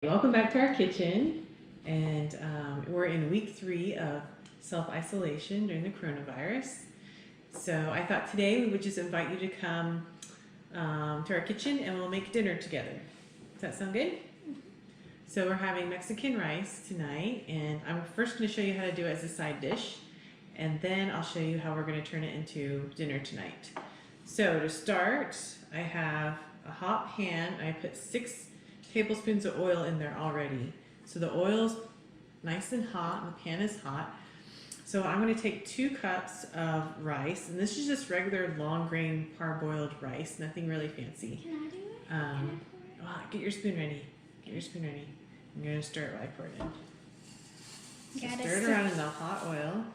Welcome back to our kitchen, and we're in week 3 of self-isolation during the coronavirus. So I thought today we would just invite you to come to our kitchen and we'll make dinner together. Does that sound good? So we're having Mexican rice tonight, and I'm first going to show you how to do it as a side dish, and then I'll show you how we're going to turn it into dinner tonight. So to start, I have a hot pan. I put 6 tablespoons of oil in there already. So the oil's nice and hot, and the pan is hot. So I'm going to take 2 cups of rice, and this is just regular long grain parboiled rice, nothing really fancy. Can I do it? Well, get your spoon ready. Get your spoon ready. I'm going to stir it while I pour it in. So stir it around in the hot oil.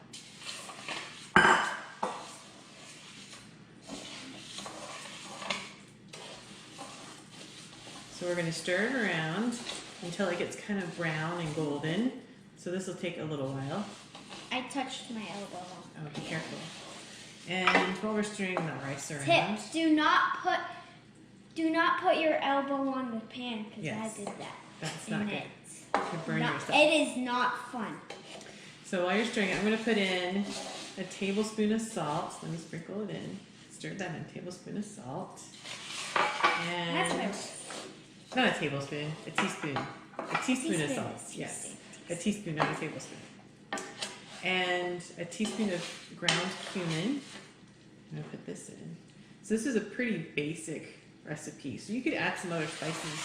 So we're going to stir it around until it gets kind of brown and golden. So this will take a little while. I touched my elbow. Oh, be careful. And while we're stirring the rice around. Tips: do not put your elbow on the pan, because I did that. That's not good. You burn yourself. It is not fun. So while you're stirring it, I'm going to put in a tablespoon of salt. Let me sprinkle it in. Stir that in. A tablespoon of salt. And not a tablespoon, a teaspoon. A teaspoon of salt. Yes. A teaspoon, not a tablespoon. And a teaspoon of ground cumin. I'm going to put this in. So this is a pretty basic recipe. So you could add some other spices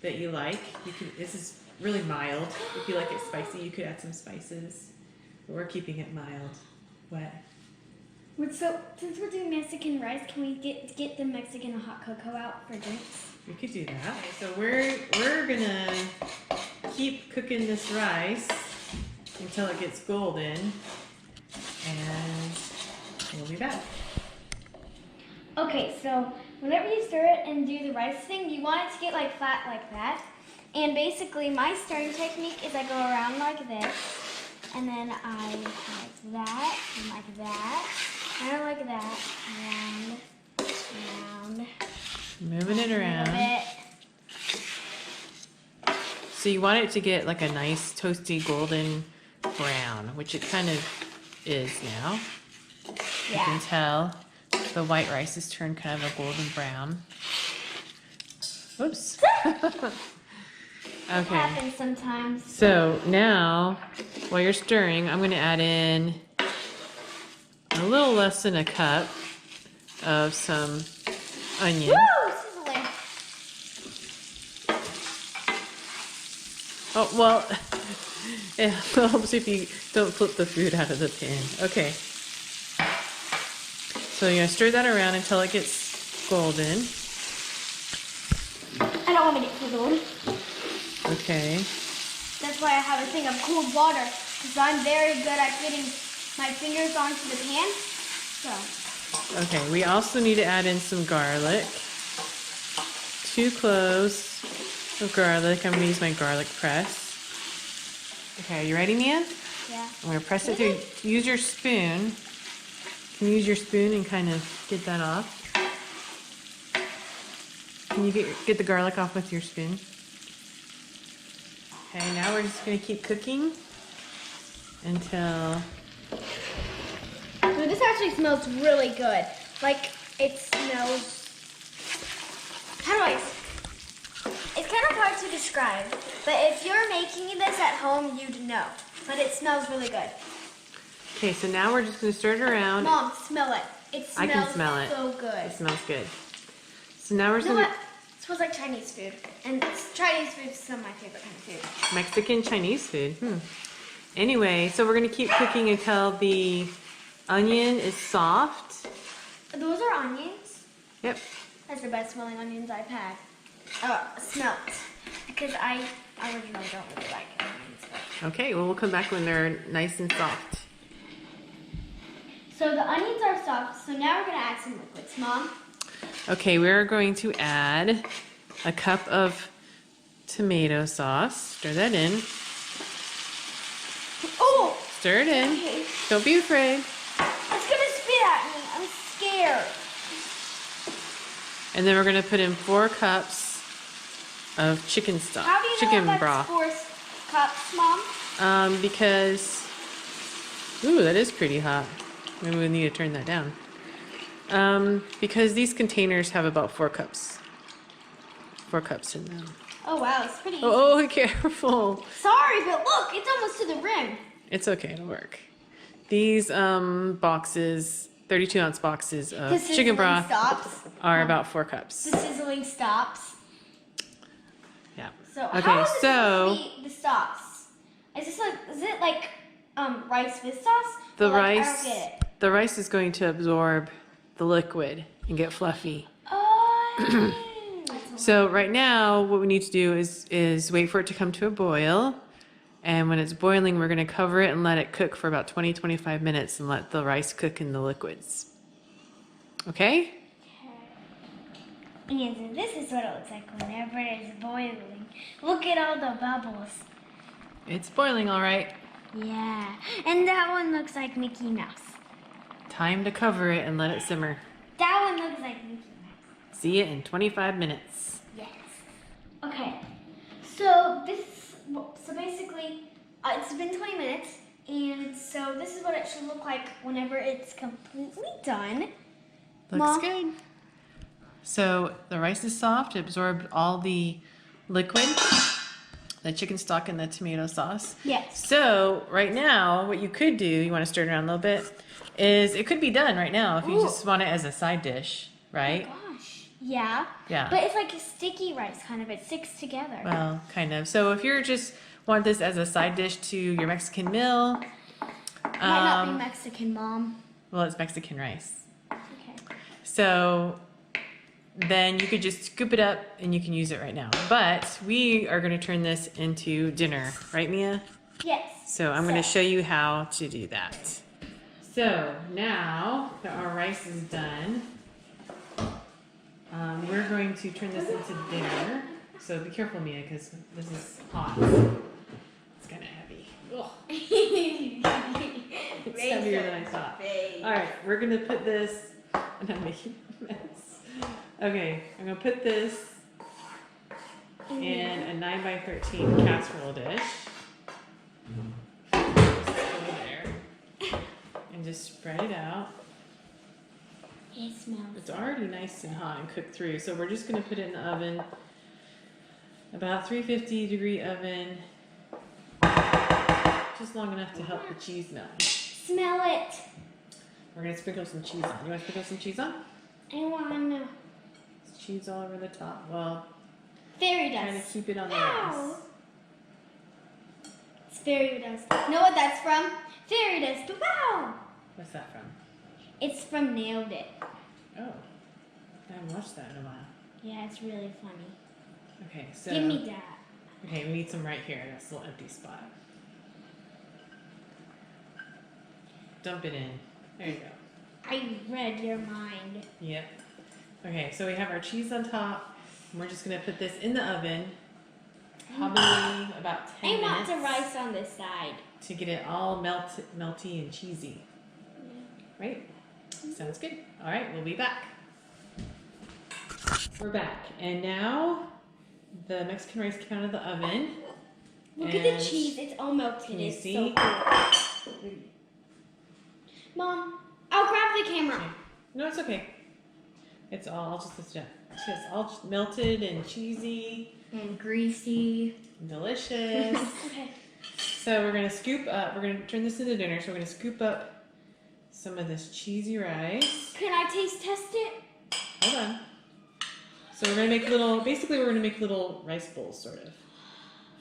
that you like. This is really mild. If you like it spicy, you could add some spices. But we're keeping it mild. What? So, since we're doing Mexican rice, can we get the Mexican hot cocoa out for drinks? We could do that. Okay, so we're gonna keep cooking this rice until it gets golden, and we'll be back. Okay, so whenever you stir it and do the rice thing, you want it to get like flat like that. And basically, my stirring technique is I go around like this, and then I like that, and like that, and like that, around. Moving it around. So you want it to get like a nice toasty golden brown, which it kind of is now. Yeah. You can tell the white rice has turned kind of a golden brown. Oops. Okay. It happens sometimes. So now, while you're stirring, I'm going to add in a little less than a cup of some onion. Woo! Sizzling. Oh, well, it helps if you don't flip the food out of the pan. Okay. So you're going to stir that around until it gets golden. I don't want to get too golden. Okay. That's why I have a thing of cold water, because I'm very good at getting my fingers onto the pan. So. Okay, we also need to add in some garlic. 2 cloves of garlic. I'm going to use my garlic press. Okay, are you ready, Mia? Yeah. I'm going to press it through. Use your spoon. You can use your spoon and kind of get that off. Can you get the garlic off with your spoon? Okay, now we're just going to keep cooking until... So this actually smells really good. Like, it smells... How do I... It's kind of hard to describe, but if you're making this at home, you'd know. But it smells really good. Okay, so now we're just going to stir it around. Mom, smell it. It smells I can smell it. So good. It smells good. So now we're You know what? It smells like Chinese food. And Chinese food is some of my favorite kind of food. Mexican Chinese food. Anyway, so we're going to keep cooking until the onion is soft. Those are onions? Yep. That's the best smelling onions I've had. Smelt. Because I originally don't really like onions. But... Okay, well, we'll come back when they're nice and soft. So the onions are soft, so now we're going to add some liquids. Mom? Okay, we're going to add a cup of tomato sauce. Stir that in. Oh! Stir it in. Okay. Don't be afraid. It's going to spit at me. I'm scared. And then we're going to put in 4 cups of chicken stock, How do you know chicken that's broth. 4 cups, Mom? Because, ooh, that is pretty hot. Maybe we need to turn that down. Because these containers have about 4 cups. 4 cups in them. Oh wow, it's pretty easy. Oh, careful. Sorry, but look, it's almost to the rim. It's okay, it'll work. These boxes, 32-ounce boxes of The chicken sizzling broth stops. are about 4 cups. The sizzling stops. Yeah. So Okay, how is it so supposed to be the sauce? Is it like rice with sauce? the Or, like, I rice, don't get it. the rice is going to absorb the liquid and get fluffy. Oh. So right now, what we need to do is wait for it to come to a boil. And when it's boiling, we're going to cover it and let it cook for about 20-25 minutes and let the rice cook in the liquids. Okay? And so this is what it looks like whenever it's boiling. Look at all the bubbles. It's boiling all right. Yeah. And that one looks like Mickey Mouse. Time to cover it and let it simmer. That one looks like Mickey Mouse. See it in 25 minutes. Yes. Okay. So basically, it's been 20 minutes, and so this is what it should look like whenever it's completely done. Looks Mom? good. So the rice is soft. It absorbed all the liquid, the chicken stock and the tomato sauce. Yes. So right now, what you could do, you want to stir it around a little bit, is it could be done right now if you Ooh. just want it as a side dish, right? Oh gosh. Yeah. Yeah. But it's like a sticky rice, kind of. It sticks together. Well, kind of. So if you're just want this as a side dish to your Mexican meal, Might not be Mexican, Mom. well, it's Mexican rice. Okay. So then you could just scoop it up and you can use it right now. But we are going to turn this into dinner, right, Mia? Yes. So I'm going to show you how to do that. So now that our rice is done, we're going to turn this into dinner. So be careful, Mia, because this is hot. It's kind of heavy. Ugh. It's heavier than I thought. All right, we're going to put this, and I'm making a mess. Okay, I'm going to put this in a 9x13 casserole dish. Just over there. And just spread it out. It smells. It's already nice and hot and cooked through, so we're just going to put it in the oven, about 350-degree oven, just long enough to help the cheese melt. Smell it. We're going to sprinkle some cheese on. You want to sprinkle some cheese on? I want to. There's cheese all over the top. Well, Fairy trying to dust. keep it on the Ow. rice. It's fairy dust. Know what that's from? Fairy dust. Wow. What's that from? It's from Nailed It. Oh, I haven't watched that in a while. Yeah, it's really funny. Okay, so Give me that. okay, we need some right here. That's a little empty spot. Dump it in. There you go. I read your mind. Yep. Okay, so we have our cheese on top. And we're just gonna put this in the oven, probably about 10 I minutes. want the rice on this side. To get it all melty and cheesy. Right? Sounds good. All right, we'll be back. We're back, and now the Mexican rice came out of the oven. Look at the cheese. It's all melted. Can you It's see? so cool. Mom, I'll grab the camera. Okay. No, it's okay. It's all, I'll just lift it up. It's just all melted and cheesy. And greasy. And delicious. Okay. So we're gonna scoop up, we're gonna turn this into dinner, so we're gonna scoop up some of this cheesy rice. Can I taste test it? Hold on. So we're gonna make basically we're gonna make little rice bowls, sort of,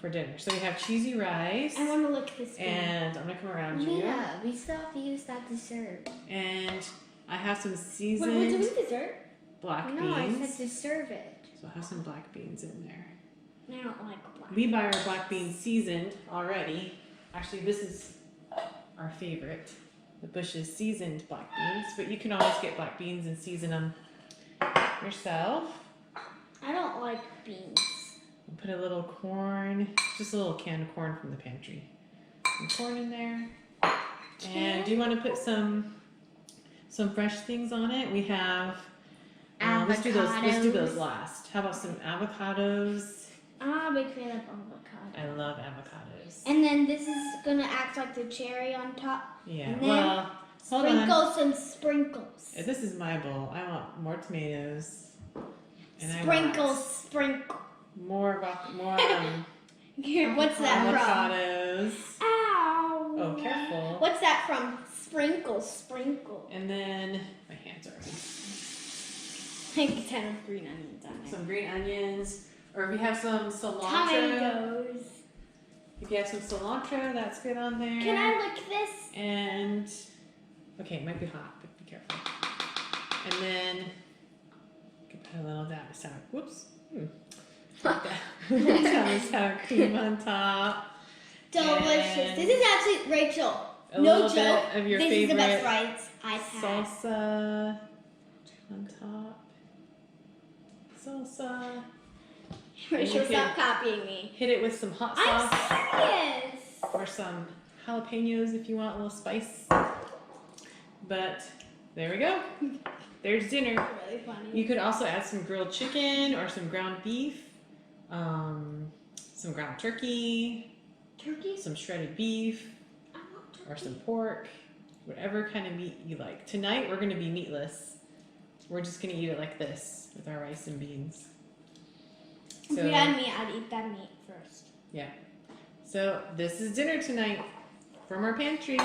for dinner. So we have cheesy rice. I want to lick this one. And I'm gonna come around you. Yeah, we still have to use that dessert. And I have some Wait, seasoned we're doing dessert? black No, I beans. said to serve it. So I have some black beans in there. I don't like black. We buy our black beans seasoned already. Actually, this is our favorite. The Bush's seasoned black beans. But you can always get black beans and season them yourself. I don't like beans. Put a little corn, just a little can of corn from the pantry. Some corn in there. And do you want to put some fresh things on it? We have let's do those Avocados. last. How about some avocados? I'm a big fan of avocado. I love avocados. And then this is gonna act like the cherry on top. Yeah, And then well, hold sprinkle on. some sprinkles. This is my bowl. I want more tomatoes. And Sprinkle. more Here, what's that avocados. from? Ow. Oh, careful. What's that from? Sprinkle. And then my hands are Like 10 of green onions on it. some green onions. Or if you have some cilantro. Tomatoes. If you have some cilantro, that's good on there. Can I lick this? And okay, it might be hot, but be careful. And then you can put a little dab of sour. Whoops. Dab of sour cream on top. Delicious. And This is actually Rachel. a No little joke. bit of your This favorite is the best rice I've had. salsa on top. Salsa. Rachel, you stop can- copying me. Hit it with some hot sauce. I'm serious. Or some jalapenos if you want a little spice. But there we go. There's dinner. Really funny. You could also add some grilled chicken or some ground beef, some ground turkey, Turkey? some shredded beef, I want turkey. or some pork, whatever kind of meat you like. Tonight we're going to be meatless. We're just going to eat it like this with our rice and beans. If we had meat, I'd eat that meat first. Yeah. So this is dinner tonight from our pantry.